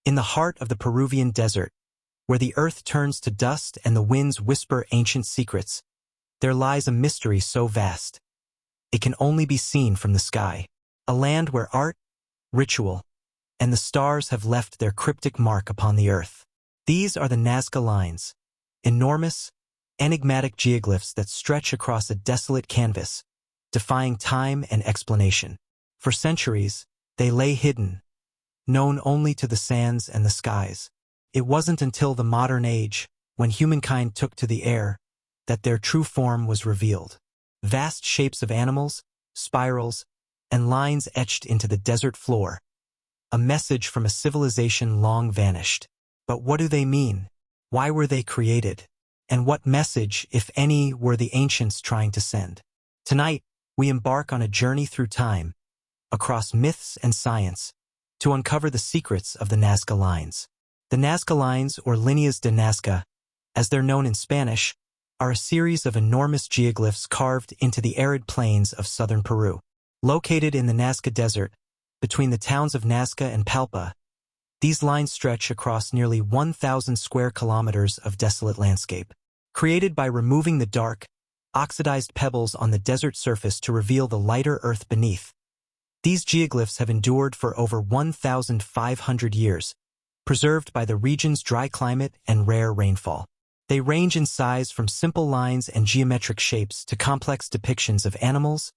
In the heart of the Peruvian desert, where the earth turns to dust and the winds whisper ancient secrets, there lies a mystery so vast it can only be seen from the sky. A land where art, ritual, and the stars have left their cryptic mark upon the earth. These are the Nazca Lines, enormous, enigmatic geoglyphs that stretch across a desolate canvas, defying time and explanation. For centuries, they lay hidden, known only to the sands and the skies. It wasn't until the modern age, when humankind took to the air, that their true form was revealed. Vast shapes of animals, spirals, and lines etched into the desert floor, a message from a civilization long vanished. But what do they mean? Why were they created? And what message, if any, were the ancients trying to send? Tonight, we embark on a journey through time, across myths and science, to uncover the secrets of the Nazca Lines. The Nazca Lines, or Líneas de Nazca, as they're known in Spanish, are a series of enormous geoglyphs carved into the arid plains of southern Peru. Located in the Nazca Desert, between the towns of Nazca and Palpa, these lines stretch across nearly 1,000 square kilometers of desolate landscape. Created by removing the dark, oxidized pebbles on the desert surface to reveal the lighter earth beneath, these geoglyphs have endured for over 1,500 years, preserved by the region's dry climate and rare rainfall. They range in size from simple lines and geometric shapes to complex depictions of animals,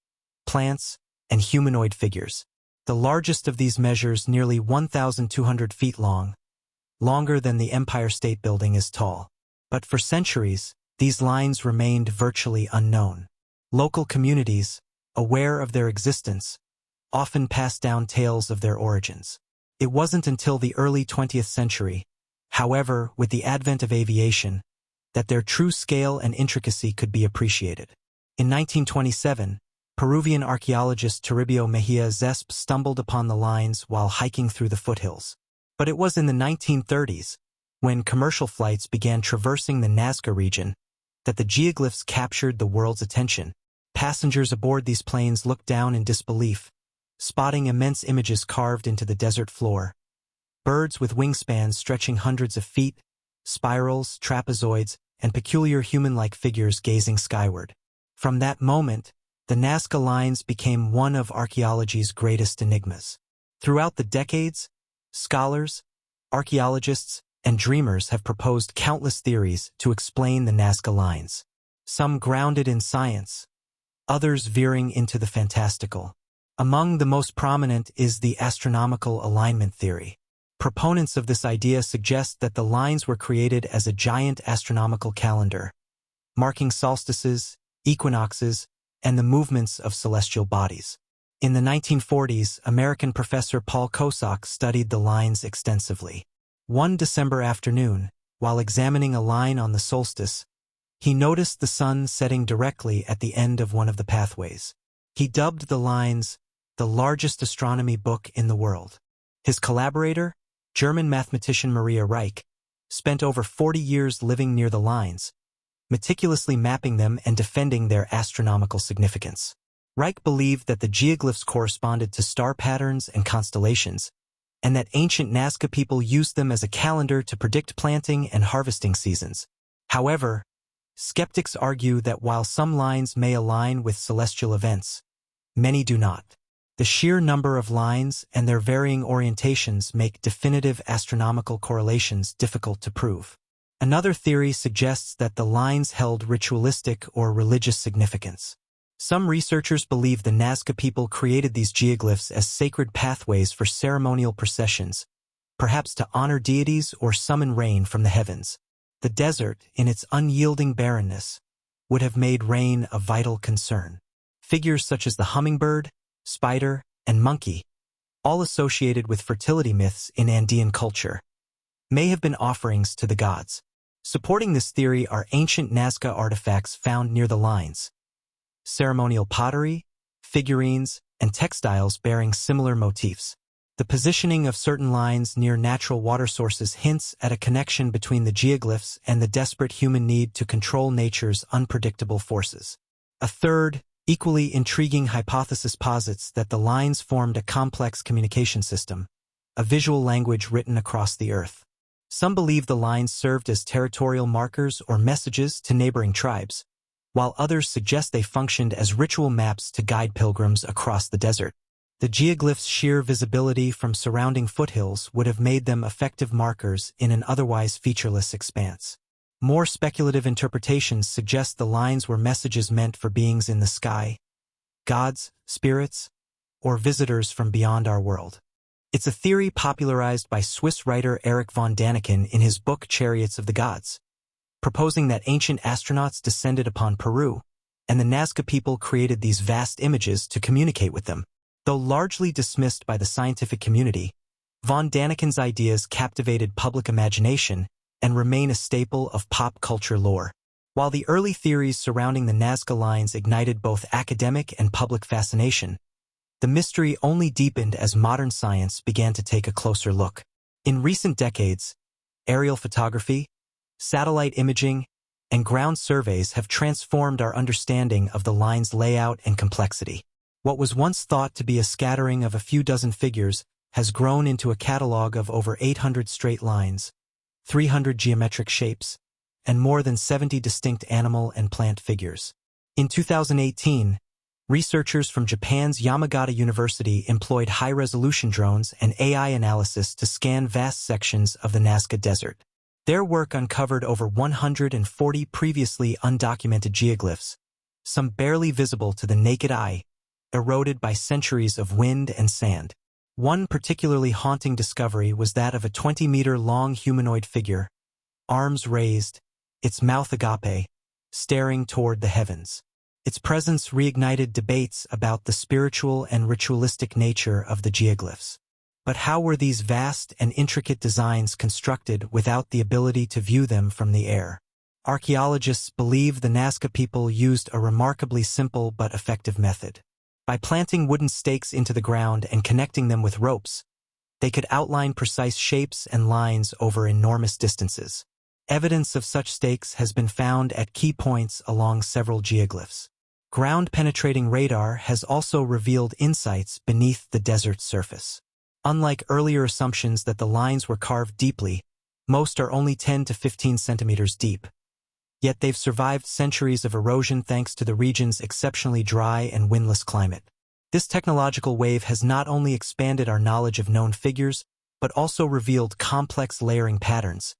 plants, and humanoid figures. The largest of these measures nearly 1,200 feet long, longer than the Empire State Building is tall. But for centuries, these lines remained virtually unknown. Local communities, aware of their existence, often passed down tales of their origins. It wasn't until the early 20th century, however, with the advent of aviation, that their true scale and intricacy could be appreciated. In 1927, Peruvian archaeologist Toribio Mejia Zesp stumbled upon the lines while hiking through the foothills. But it was in the 1930s, when commercial flights began traversing the Nazca region, that the geoglyphs captured the world's attention. Passengers aboard these planes looked down in disbelief, spotting immense images carved into the desert floor. Birds with wingspans stretching hundreds of feet, spirals, trapezoids, and peculiar human-like figures gazing skyward. From that moment, the Nazca Lines became one of archaeology's greatest enigmas. Throughout the decades, scholars, archaeologists, and dreamers have proposed countless theories to explain the Nazca Lines, some grounded in science, others veering into the fantastical. Among the most prominent is the astronomical alignment theory. Proponents of this idea suggest that the lines were created as a giant astronomical calendar, marking solstices, equinoxes, and the movements of celestial bodies. In the 1940s, American professor Paul Kosak studied the lines extensively. One December afternoon, while examining a line on the solstice, he noticed the sun setting directly at the end of one of the pathways. He dubbed the lines the largest astronomy book in the world. His collaborator, German mathematician Maria Reich, spent over 40 years living near the lines, meticulously mapping them and defending their astronomical significance. Reich believed that the geoglyphs corresponded to star patterns and constellations, and that ancient Nazca people used them as a calendar to predict planting and harvesting seasons. However, skeptics argue that while some lines may align with celestial events, many do not. The sheer number of lines and their varying orientations make definitive astronomical correlations difficult to prove. Another theory suggests that the lines held ritualistic or religious significance. Some researchers believe the Nazca people created these geoglyphs as sacred pathways for ceremonial processions, perhaps to honor deities or summon rain from the heavens. The desert, in its unyielding barrenness, would have made rain a vital concern. Figures such as the hummingbird, spider, and monkey, all associated with fertility myths in Andean culture, may have been offerings to the gods. Supporting this theory are ancient Nazca artifacts found near the lines, ceremonial pottery, figurines, and textiles bearing similar motifs. The positioning of certain lines near natural water sources hints at a connection between the geoglyphs and the desperate human need to control nature's unpredictable forces. A third, equally intriguing hypothesis posits that the lines formed a complex communication system, a visual language written across the earth. Some believe the lines served as territorial markers or messages to neighboring tribes, while others suggest they functioned as ritual maps to guide pilgrims across the desert. The geoglyphs' sheer visibility from surrounding foothills would have made them effective markers in an otherwise featureless expanse. More speculative interpretations suggest the lines were messages meant for beings in the sky, gods, spirits, or visitors from beyond our world. It's a theory popularized by Swiss writer Erich von Däniken in his book Chariots of the Gods, proposing that ancient astronauts descended upon Peru, and the Nazca people created these vast images to communicate with them. Though largely dismissed by the scientific community, von Däniken's ideas captivated public imagination and remain a staple of pop culture lore. While the early theories surrounding the Nazca Lines ignited both academic and public fascination, the mystery only deepened as modern science began to take a closer look. In recent decades, aerial photography, satellite imaging, and ground surveys have transformed our understanding of the line's layout and complexity. What was once thought to be a scattering of a few dozen figures has grown into a catalog of over 800 straight lines, 300 geometric shapes, and more than 70 distinct animal and plant figures. In 2018, researchers from Japan's Yamagata University employed high-resolution drones and AI analysis to scan vast sections of the Nazca Desert. Their work uncovered over 140 previously undocumented geoglyphs, some barely visible to the naked eye, eroded by centuries of wind and sand. One particularly haunting discovery was that of a 20-meter-long humanoid figure, arms raised, its mouth agape, staring toward the heavens. Its presence reignited debates about the spiritual and ritualistic nature of the geoglyphs. But how were these vast and intricate designs constructed without the ability to view them from the air? Archaeologists believe the Nazca people used a remarkably simple but effective method. By planting wooden stakes into the ground and connecting them with ropes, they could outline precise shapes and lines over enormous distances. Evidence of such stakes has been found at key points along several geoglyphs. Ground-penetrating radar has also revealed insights beneath the desert's surface. Unlike earlier assumptions that the lines were carved deeply, most are only 10 to 15 centimeters deep. Yet they've survived centuries of erosion thanks to the region's exceptionally dry and windless climate. This technological wave has not only expanded our knowledge of known figures, but also revealed complex layering patterns,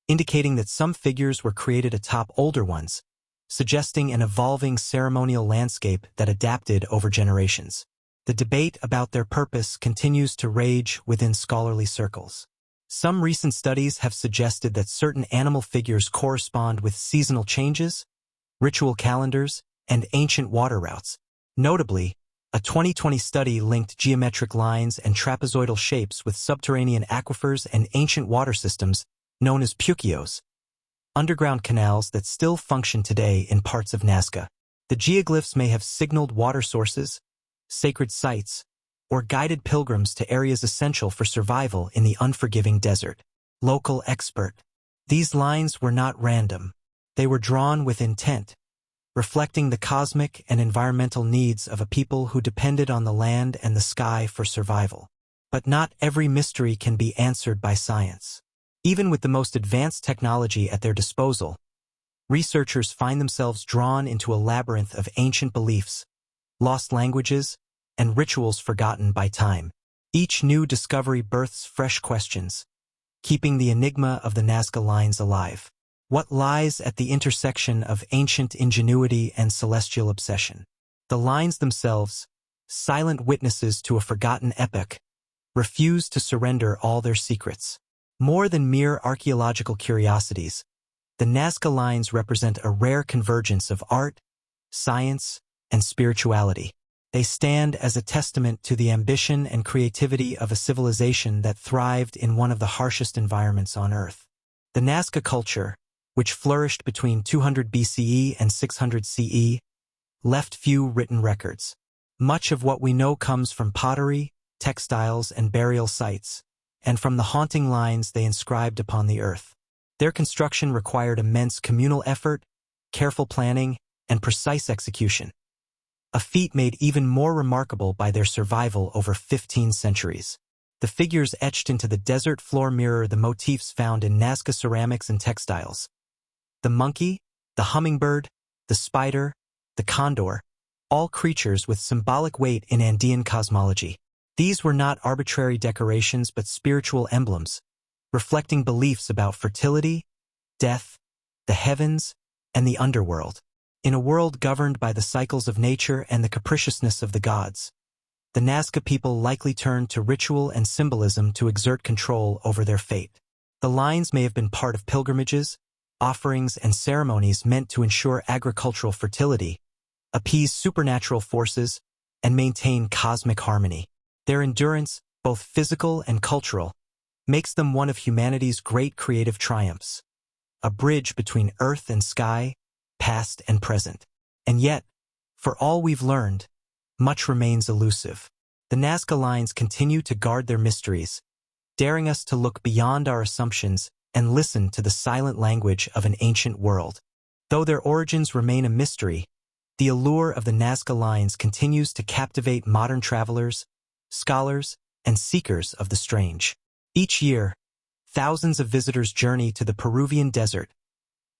indicating that some figures were created atop older ones, suggesting an evolving ceremonial landscape that adapted over generations. The debate about their purpose continues to rage within scholarly circles. Some recent studies have suggested that certain animal figures correspond with seasonal changes, ritual calendars, and ancient water routes. Notably, a 2020 study linked geometric lines and trapezoidal shapes with subterranean aquifers and ancient water systems known as puquios, underground canals that still function today in parts of Nazca. The geoglyphs may have signaled water sources, sacred sites, or guided pilgrims to areas essential for survival in the unforgiving desert. Local expert. These lines were not random. They were drawn with intent, reflecting the cosmic and environmental needs of a people who depended on the land and the sky for survival. But not every mystery can be answered by science. Even with the most advanced technology at their disposal, researchers find themselves drawn into a labyrinth of ancient beliefs, lost languages, and rituals forgotten by time. Each new discovery births fresh questions, keeping the enigma of the Nazca Lines alive. What lies at the intersection of ancient ingenuity and celestial obsession? The lines themselves, silent witnesses to a forgotten epoch, refuse to surrender all their secrets. More than mere archaeological curiosities, the Nazca Lines represent a rare convergence of art, science, and spirituality. They stand as a testament to the ambition and creativity of a civilization that thrived in one of the harshest environments on Earth. The Nazca culture, which flourished between 200 BCE and 600 CE, left few written records. Much of what we know comes from pottery, textiles, and burial sites, and from the haunting lines they inscribed upon the earth. Their construction required immense communal effort, careful planning, and precise execution, a feat made even more remarkable by their survival over 15 centuries. The figures etched into the desert floor mirror the motifs found in Nazca ceramics and textiles. The monkey, the hummingbird, the spider, the condor, all creatures with symbolic weight in Andean cosmology. These were not arbitrary decorations but spiritual emblems, reflecting beliefs about fertility, death, the heavens, and the underworld. In a world governed by the cycles of nature and the capriciousness of the gods, the Nazca people likely turned to ritual and symbolism to exert control over their fate. The lines may have been part of pilgrimages, offerings, and ceremonies meant to ensure agricultural fertility, appease supernatural forces, and maintain cosmic harmony. Their endurance, both physical and cultural, makes them one of humanity's great creative triumphs, a bridge between earth and sky, past and present. And yet, for all we've learned, much remains elusive. The Nazca Lines continue to guard their mysteries, daring us to look beyond our assumptions and listen to the silent language of an ancient world. Though their origins remain a mystery, the allure of the Nazca Lines continues to captivate modern travelers, scholars, and seekers of the strange. Each year, thousands of visitors journey to the Peruvian desert,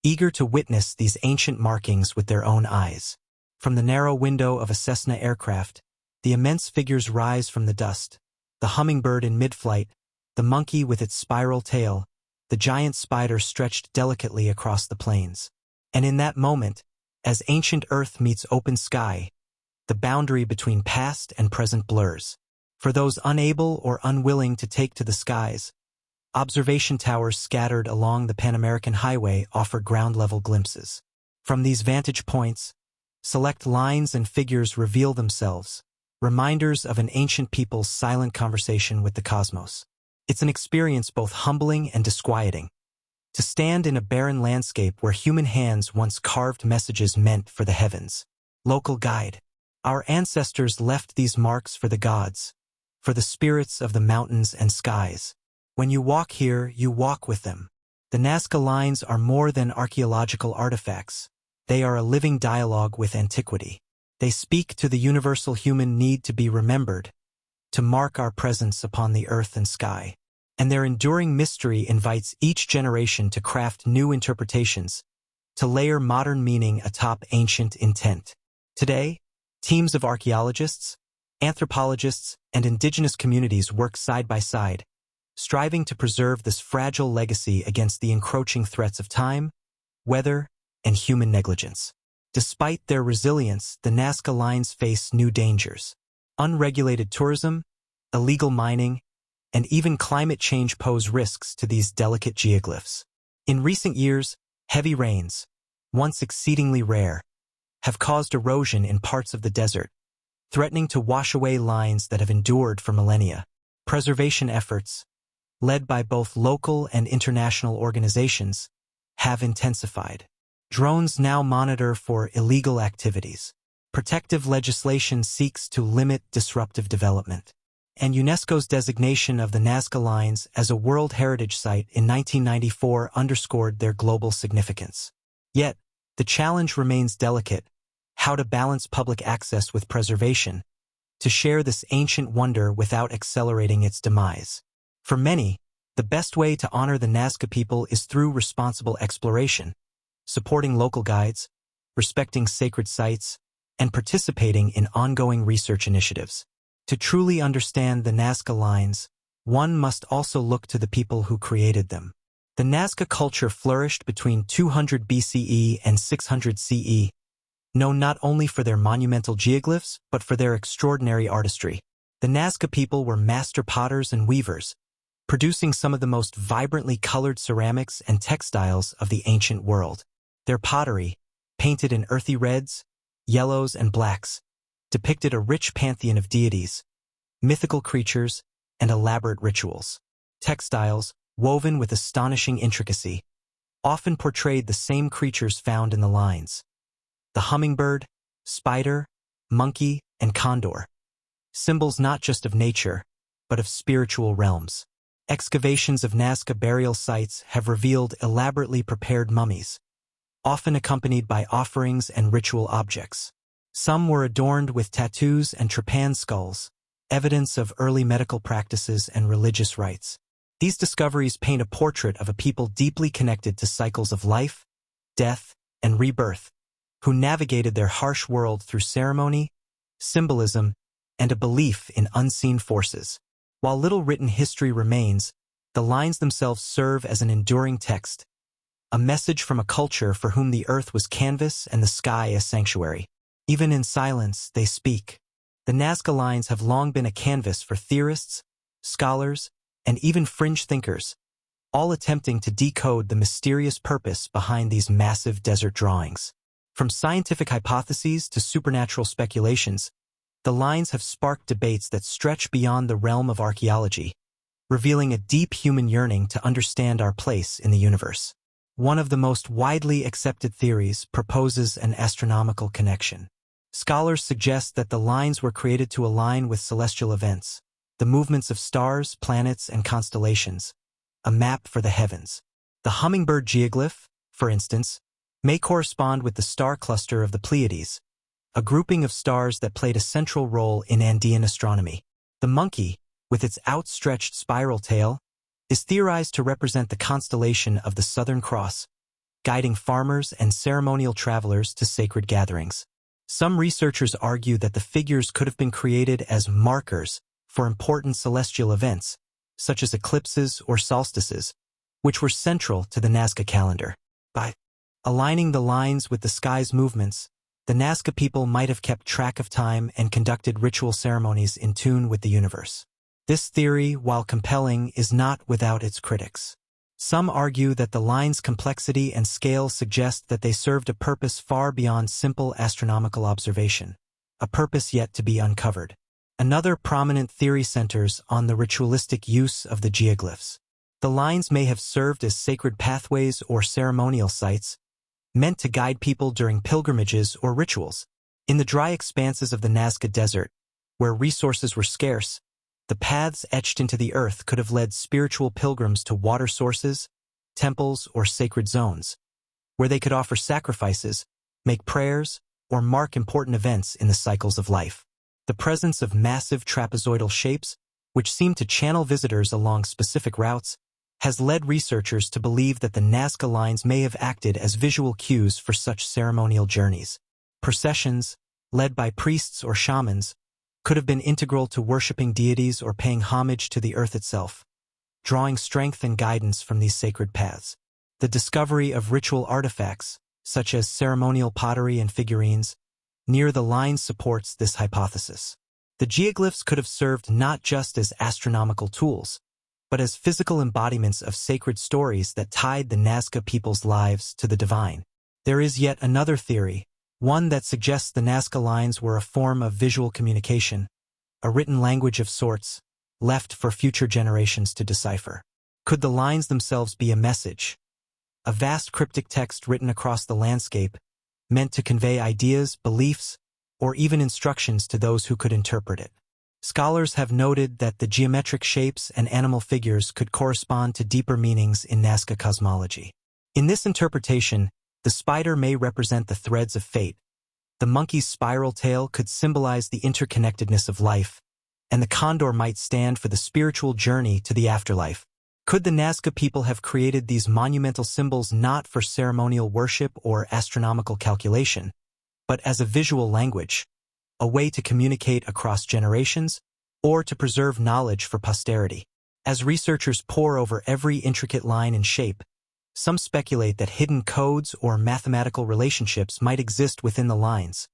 eager to witness these ancient markings with their own eyes. From the narrow window of a Cessna aircraft, the immense figures rise from the dust, the hummingbird in mid-flight, the monkey with its spiral tail, the giant spider stretched delicately across the plains. And in that moment, as ancient earth meets open sky, the boundary between past and present blurs. For those unable or unwilling to take to the skies, observation towers scattered along the Pan American Highway offer ground-level glimpses. From these vantage points, select lines and figures reveal themselves, reminders of an ancient people's silent conversation with the cosmos. It's an experience both humbling and disquieting. To stand in a barren landscape where human hands once carved messages meant for the heavens. Local guide. Our ancestors left these marks for the gods, for the spirits of the mountains and skies. When you walk here, you walk with them. The Nazca Lines are more than archaeological artifacts. They are a living dialogue with antiquity. They speak to the universal human need to be remembered, to mark our presence upon the earth and sky. And their enduring mystery invites each generation to craft new interpretations, to layer modern meaning atop ancient intent. Today, teams of archaeologists, anthropologists, and indigenous communities work side by side, striving to preserve this fragile legacy against the encroaching threats of time, weather, and human negligence. Despite their resilience, the Nazca Lines face new dangers. Unregulated tourism, illegal mining, and even climate change pose risks to these delicate geoglyphs. In recent years, heavy rains, once exceedingly rare, have caused erosion in parts of the desert, threatening to wash away lines that have endured for millennia. Preservation efforts, led by both local and international organizations, have intensified. Drones now monitor for illegal activities. Protective legislation seeks to limit disruptive development. And UNESCO's designation of the Nazca Lines as a World Heritage Site in 1994 underscored their global significance. Yet, the challenge remains delicate: how to balance public access with preservation, to share this ancient wonder without accelerating its demise. For many, the best way to honor the Nazca people is through responsible exploration, supporting local guides, respecting sacred sites, and participating in ongoing research initiatives. To truly understand the Nazca Lines, one must also look to the people who created them. The Nazca culture flourished between 200 BCE and 600 CE, known not only for their monumental geoglyphs but for their extraordinary artistry. The Nazca people were master potters and weavers, producing some of the most vibrantly colored ceramics and textiles of the ancient world. Their pottery, painted in earthy reds, yellows, and blacks, depicted a rich pantheon of deities, mythical creatures, and elaborate rituals. Textiles, woven with astonishing intricacy, often portrayed the same creatures found in the lines: the hummingbird, spider, monkey, and condor, symbols not just of nature, but of spiritual realms. Excavations of Nazca burial sites have revealed elaborately prepared mummies, often accompanied by offerings and ritual objects. Some were adorned with tattoos and trepan skulls, evidence of early medical practices and religious rites. These discoveries paint a portrait of a people deeply connected to cycles of life, death, and rebirth, who navigated their harsh world through ceremony, symbolism, and a belief in unseen forces. While little written history remains, the lines themselves serve as an enduring text, a message from a culture for whom the earth was canvas and the sky a sanctuary. Even in silence, they speak. The Nazca Lines have long been a canvas for theorists, scholars, and even fringe thinkers, all attempting to decode the mysterious purpose behind these massive desert drawings. From scientific hypotheses to supernatural speculations, the lines have sparked debates that stretch beyond the realm of archaeology, revealing a deep human yearning to understand our place in the universe. One of the most widely accepted theories proposes an astronomical connection. Scholars suggest that the lines were created to align with celestial events, the movements of stars, planets, and constellations, a map for the heavens. The hummingbird geoglyph, for instance, may correspond with the star cluster of the Pleiades, a grouping of stars that played a central role in Andean astronomy. The monkey, with its outstretched spiral tail, is theorized to represent the constellation of the Southern Cross, guiding farmers and ceremonial travelers to sacred gatherings. Some researchers argue that the figures could have been created as markers for important celestial events, such as eclipses or solstices, which were central to the Nazca calendar. By aligning the lines with the sky's movements, the Nazca people might have kept track of time and conducted ritual ceremonies in tune with the universe. This theory, while compelling, is not without its critics. Some argue that the lines' complexity and scale suggest that they served a purpose far beyond simple astronomical observation, a purpose yet to be uncovered. Another prominent theory centers on the ritualistic use of the geoglyphs. The lines may have served as sacred pathways or ceremonial sites, meant to guide people during pilgrimages or rituals. In the dry expanses of the Nazca Desert, where resources were scarce, the paths etched into the earth could have led spiritual pilgrims to water sources, temples, or sacred zones, where they could offer sacrifices, make prayers, or mark important events in the cycles of life. The presence of massive trapezoidal shapes, which seem to channel visitors along specific routes, has led researchers to believe that the Nazca Lines may have acted as visual cues for such ceremonial journeys. Processions, led by priests or shamans, could have been integral to worshipping deities or paying homage to the earth itself, drawing strength and guidance from these sacred paths. The discovery of ritual artifacts, such as ceremonial pottery and figurines, near the lines supports this hypothesis. The geoglyphs could have served not just as astronomical tools, but as physical embodiments of sacred stories that tied the Nazca people's lives to the divine. There is yet another theory, one that suggests the Nazca Lines were a form of visual communication, a written language of sorts, left for future generations to decipher. Could the lines themselves be a message, a vast cryptic text written across the landscape, meant to convey ideas, beliefs, or even instructions to those who could interpret it? Scholars have noted that the geometric shapes and animal figures could correspond to deeper meanings in Nazca cosmology. In this interpretation, the spider may represent the threads of fate, the monkey's spiral tail could symbolize the interconnectedness of life, and the condor might stand for the spiritual journey to the afterlife. Could the Nazca people have created these monumental symbols not for ceremonial worship or astronomical calculation, but as a visual language, a way to communicate across generations, or to preserve knowledge for posterity? As researchers pore over every intricate line and shape, some speculate that hidden codes or mathematical relationships might exist within the lines,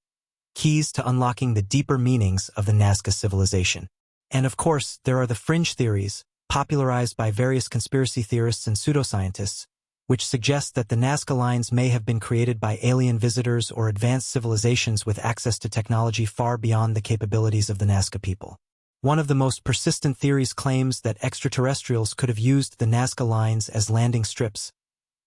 keys to unlocking the deeper meanings of the Nazca civilization. And of course, there are the fringe theories, popularized by various conspiracy theorists and pseudoscientists, which suggest that the Nazca Lines may have been created by alien visitors or advanced civilizations with access to technology far beyond the capabilities of the Nazca people. One of the most persistent theories claims that extraterrestrials could have used the Nazca Lines as landing strips,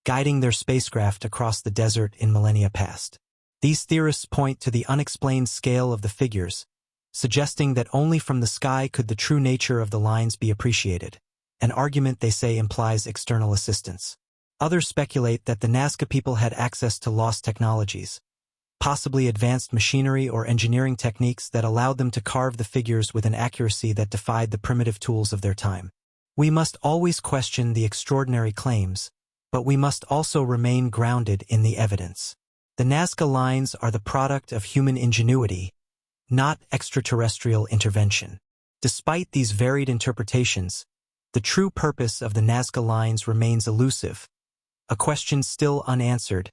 guiding their spacecraft across the desert in millennia past. These theorists point to the unexplained scale of the figures, suggesting that only from the sky could the true nature of the lines be appreciated, an argument they say implies external assistance. Others speculate that the Nazca people had access to lost technologies, possibly advanced machinery or engineering techniques that allowed them to carve the figures with an accuracy that defied the primitive tools of their time. We must always question the extraordinary claims, but we must also remain grounded in the evidence. The Nazca Lines are the product of human ingenuity, not extraterrestrial intervention. Despite these varied interpretations, the true purpose of the Nazca Lines remains elusive, a question still unanswered,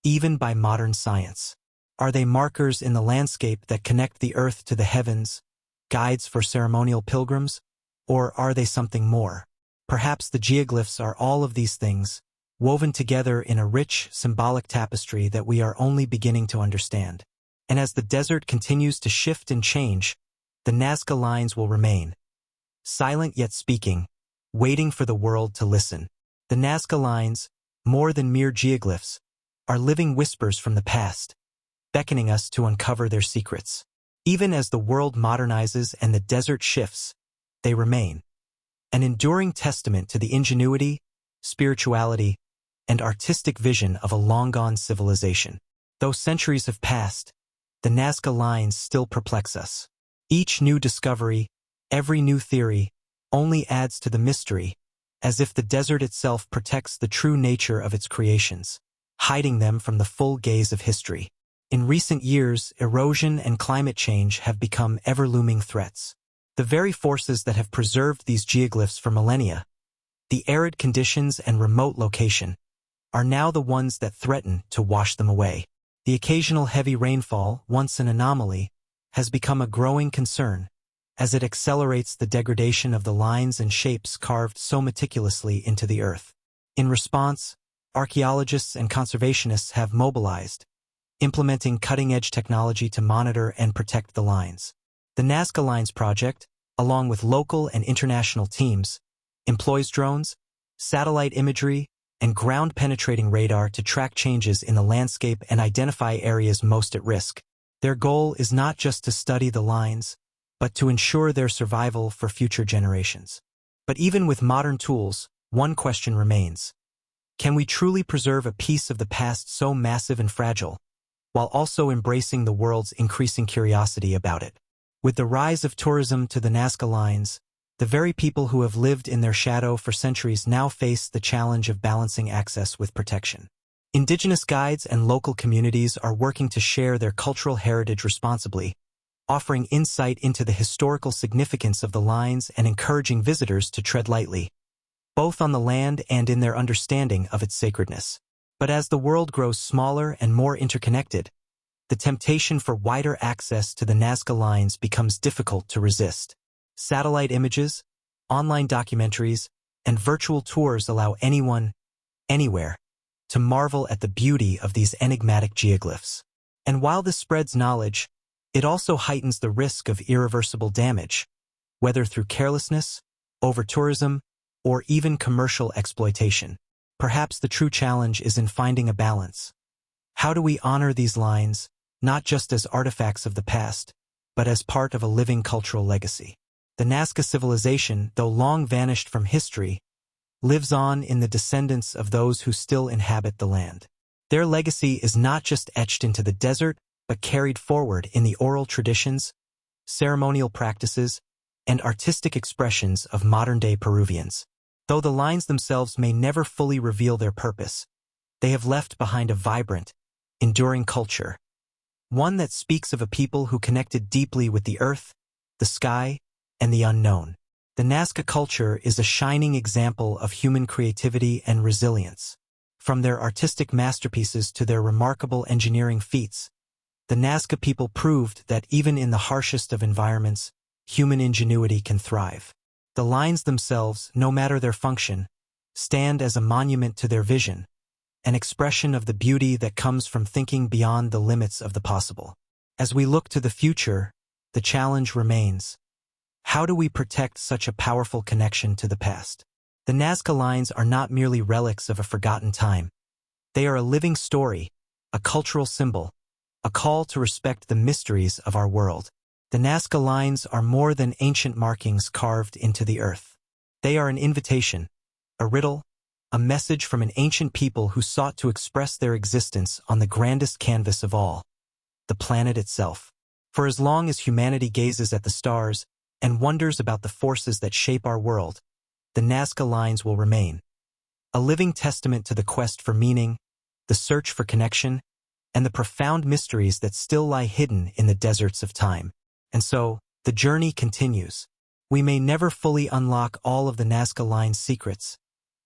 even by modern science. Are they markers in the landscape that connect the earth to the heavens, guides for ceremonial pilgrims, or are they something more? Perhaps the geoglyphs are all of these things, woven together in a rich, symbolic tapestry that we are only beginning to understand. And as the desert continues to shift and change, the Nazca Lines will remain, silent yet speaking, waiting for the world to listen. The Nazca Lines, more than mere geoglyphs, are living whispers from the past, beckoning us to uncover their secrets. Even as the world modernizes and the desert shifts, they remain, an enduring testament to the ingenuity, spirituality, and artistic vision of a long-gone civilization. Though centuries have passed, the Nazca Lines still perplex us. Each new discovery, every new theory, only adds to the mystery, as if the desert itself protects the true nature of its creations, hiding them from the full gaze of history. In recent years, erosion and climate change have become ever-looming threats. The very forces that have preserved these geoglyphs for millennia, the arid conditions and remote location, are now the ones that threaten to wash them away. The occasional heavy rainfall, once an anomaly, has become a growing concern, as it accelerates the degradation of the lines and shapes carved so meticulously into the earth. In response, archaeologists and conservationists have mobilized, implementing cutting-edge technology to monitor and protect the lines. The Nazca Lines project, along with local and international teams, employs drones, satellite imagery, and ground-penetrating radar to track changes in the landscape and identify areas most at risk. Their goal is not just to study the lines, but to ensure their survival for future generations. But even with modern tools, one question remains. Can we truly preserve a piece of the past so massive and fragile, while also embracing the world's increasing curiosity about it? With the rise of tourism to the Nazca Lines, the very people who have lived in their shadow for centuries now face the challenge of balancing access with protection. Indigenous guides and local communities are working to share their cultural heritage responsibly, offering insight into the historical significance of the lines and encouraging visitors to tread lightly, both on the land and in their understanding of its sacredness. But as the world grows smaller and more interconnected, the temptation for wider access to the Nazca Lines becomes difficult to resist. Satellite images, online documentaries, and virtual tours allow anyone, anywhere, to marvel at the beauty of these enigmatic geoglyphs. And while this spreads knowledge, it also heightens the risk of irreversible damage, whether through carelessness, over-tourism, or even commercial exploitation. Perhaps the true challenge is in finding a balance. How do we honor these lines, not just as artifacts of the past, but as part of a living cultural legacy? The Nazca civilization, though long vanished from history, lives on in the descendants of those who still inhabit the land. Their legacy is not just etched into the desert, but carried forward in the oral traditions, ceremonial practices, and artistic expressions of modern-day Peruvians. Though the lines themselves may never fully reveal their purpose, they have left behind a vibrant, enduring culture, one that speaks of a people who connected deeply with the earth, the sky, and the unknown. The Nazca culture is a shining example of human creativity and resilience. From their artistic masterpieces to their remarkable engineering feats, the Nazca people proved that even in the harshest of environments, human ingenuity can thrive. The lines themselves, no matter their function, stand as a monument to their vision, an expression of the beauty that comes from thinking beyond the limits of the possible. As we look to the future, the challenge remains. How do we protect such a powerful connection to the past? The Nazca Lines are not merely relics of a forgotten time. They are a living story, a cultural symbol, a call to respect the mysteries of our world. The Nazca Lines are more than ancient markings carved into the earth. They are an invitation, a riddle, a message from an ancient people who sought to express their existence on the grandest canvas of all, the planet itself. For as long as humanity gazes at the stars and wonders about the forces that shape our world, the Nazca Lines will remain, a living testament to the quest for meaning, the search for connection, and the profound mysteries that still lie hidden in the deserts of time. And so, the journey continues. We may never fully unlock all of the Nazca Lines' secrets,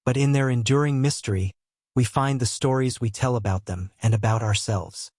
but in their enduring mystery, we find the stories we tell about them and about ourselves.